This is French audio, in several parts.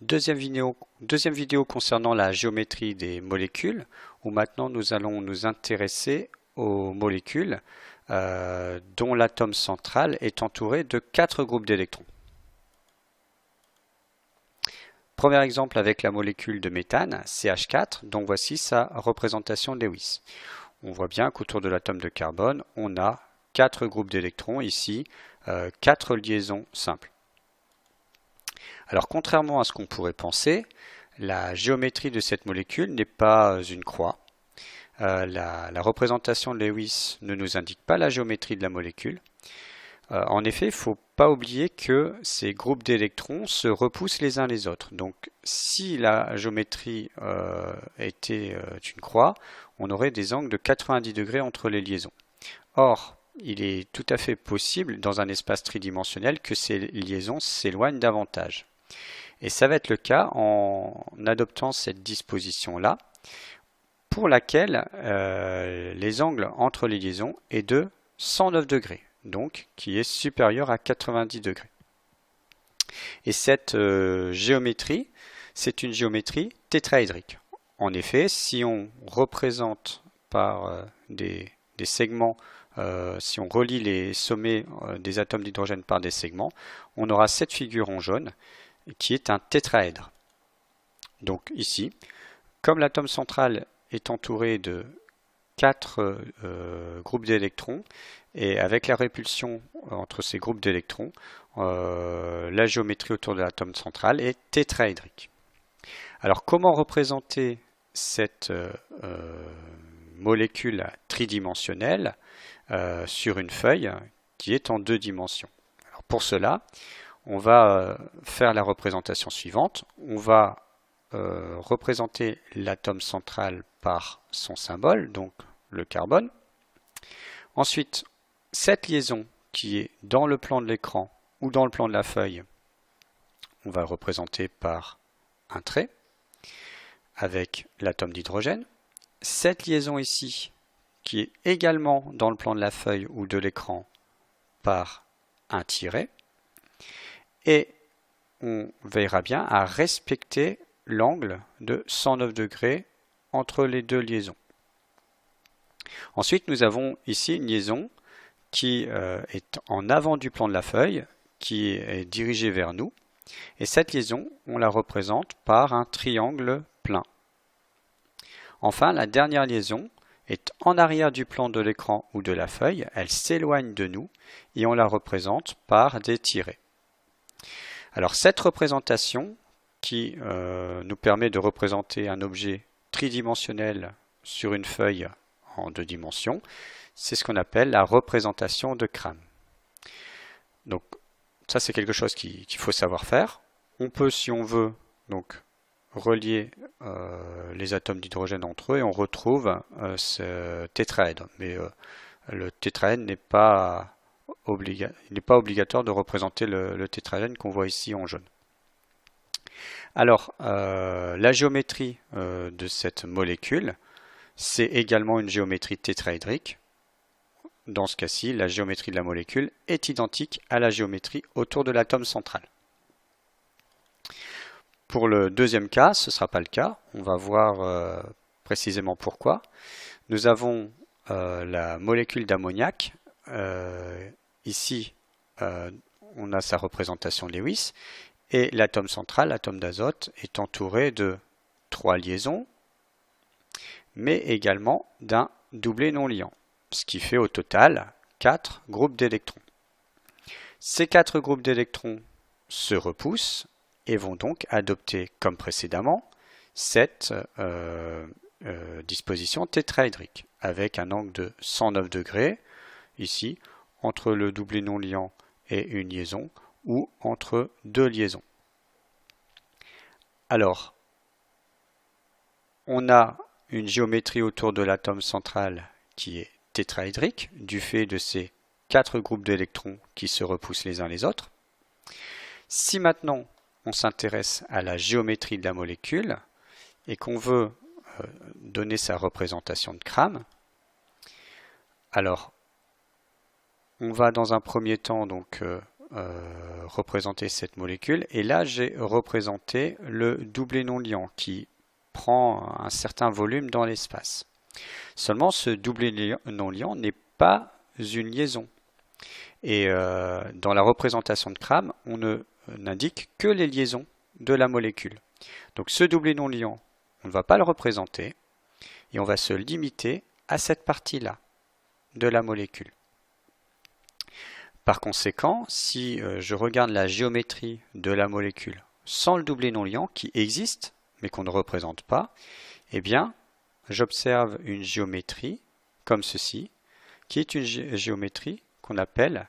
Deuxième vidéo concernant la géométrie des molécules, où maintenant nous allons nous intéresser aux molécules dont l'atome central est entouré de 4 groupes d'électrons. Premier exemple avec la molécule de méthane, CH4, dont voici sa représentation Lewis. On voit bien qu'autour de l'atome de carbone, on a 4 groupes d'électrons, ici 4 liaisons simples. Alors contrairement à ce qu'on pourrait penser, la géométrie de cette molécule n'est pas une croix. La représentation de Lewis ne nous indique pas la géométrie de la molécule. En effet, il ne faut pas oublier que ces groupes d'électrons se repoussent les uns les autres. Donc si la géométrie était une croix, on aurait des angles de 90 degrés entre les liaisons. Or, il est tout à fait possible dans un espace tridimensionnel que ces liaisons s'éloignent davantage. Et ça va être le cas en adoptant cette disposition-là, pour laquelle les angles entre les liaisons est de 109 degrés, donc qui est supérieur à 90 degrés. Et cette géométrie, c'est une géométrie tétraédrique. En effet, si on représente par des segments, si on relie les sommets des atomes d'hydrogène par des segments, on aura cette figure en jaune qui est un tétraèdre. Donc ici, comme l'atome central est entouré de 4 groupes d'électrons, et avec la répulsion entre ces groupes d'électrons, la géométrie autour de l'atome central est tétraédrique. Alors comment représenter cette molécule tridimensionnelle sur une feuille qui est en 2 dimensions? Alors pour cela, on va faire la représentation suivante. On va représenter l'atome central par son symbole, donc le carbone. Ensuite, cette liaison qui est dans le plan de l'écran ou dans le plan de la feuille, on va représenter par un trait avec l'atome d'hydrogène. Cette liaison ici, qui est également dans le plan de la feuille ou de l'écran, par un tiret. Et on veillera bien à respecter l'angle de 109 degrés entre les 2 liaisons. Ensuite, nous avons ici une liaison qui est en avant du plan de la feuille, qui est dirigée vers nous. Et cette liaison, on la représente par un triangle plein. Enfin, la dernière liaison est en arrière du plan de l'écran ou de la feuille. Elle s'éloigne de nous et on la représente par des tirets. Alors cette représentation qui nous permet de représenter un objet tridimensionnel sur une feuille en 2 dimensions, c'est ce qu'on appelle la représentation de Cram. Donc ça c'est quelque chose qu'il faut savoir faire. On peut, si on veut, donc relier les atomes d'hydrogène entre eux et on retrouve ce tétraèdre. Mais le tétraèdre n'est pas obligatoire de représenter le tétraèdre qu'on voit ici en jaune. Alors, la géométrie de cette molécule, c'est également une géométrie tétraédrique. Dans ce cas-ci, la géométrie de la molécule est identique à la géométrie autour de l'atome central. Pour le deuxième cas, ce ne sera pas le cas. On va voir précisément pourquoi. Nous avons la molécule d'ammoniac. Ici, on a sa représentation Lewis. Et l'atome central, l'atome d'azote, est entouré de 3 liaisons, mais également d'un doublet non liant, ce qui fait au total 4 groupes d'électrons. Ces 4 groupes d'électrons se repoussent et vont donc adopter, comme précédemment, cette disposition tétraédrique, avec un angle de 109 degrés, ici, entre le doublet non liant et une liaison, ou entre 2 liaisons. Alors, on a une géométrie autour de l'atome central qui est tétraédrique, du fait de ces 4 groupes d'électrons qui se repoussent les uns les autres. Si maintenant on s'intéresse à la géométrie de la molécule et qu'on veut donner sa représentation de Cram, alors on va dans un premier temps donc représenter cette molécule. Et là, j'ai représenté le doublet non liant qui prend un certain volume dans l'espace. Seulement, ce doublet non liant n'est pas une liaison. Et dans la représentation de Crame, on n'indique que les liaisons de la molécule. Donc ce doublet non liant, on ne va pas le représenter et on va se limiter à cette partie-là de la molécule. Par conséquent, si je regarde la géométrie de la molécule sans le doublet non liant qui existe mais qu'on ne représente pas, eh bien j'observe une géométrie comme ceci, qui est une géométrie qu'on appelle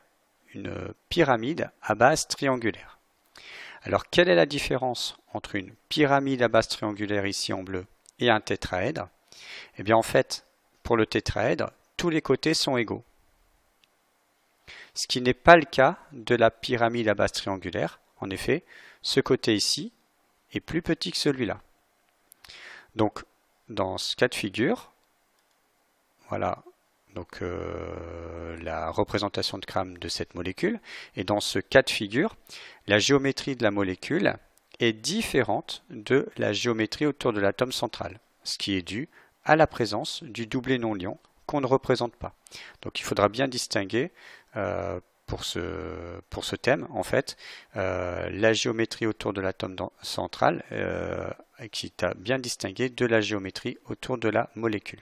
une pyramide à base triangulaire. Alors quelle est la différence entre une pyramide à base triangulaire ici en bleu et un tétraèdre? Eh bien en fait, pour le tétraèdre, tous les côtés sont égaux. Ce qui n'est pas le cas de la pyramide à base triangulaire. En effet, ce côté ici est plus petit que celui-là. Donc dans ce cas de figure, voilà donc la représentation de Crame de cette molécule. Et dans ce cas de figure, la géométrie de la molécule est différente de la géométrie autour de l'atome central, ce qui est dû à la présence du doublet non liant qu'on ne représente pas. Donc il faudra bien distinguer pour ce thème, en fait, la géométrie autour de l'atome central qui est à bien distinguer de la géométrie autour de la molécule.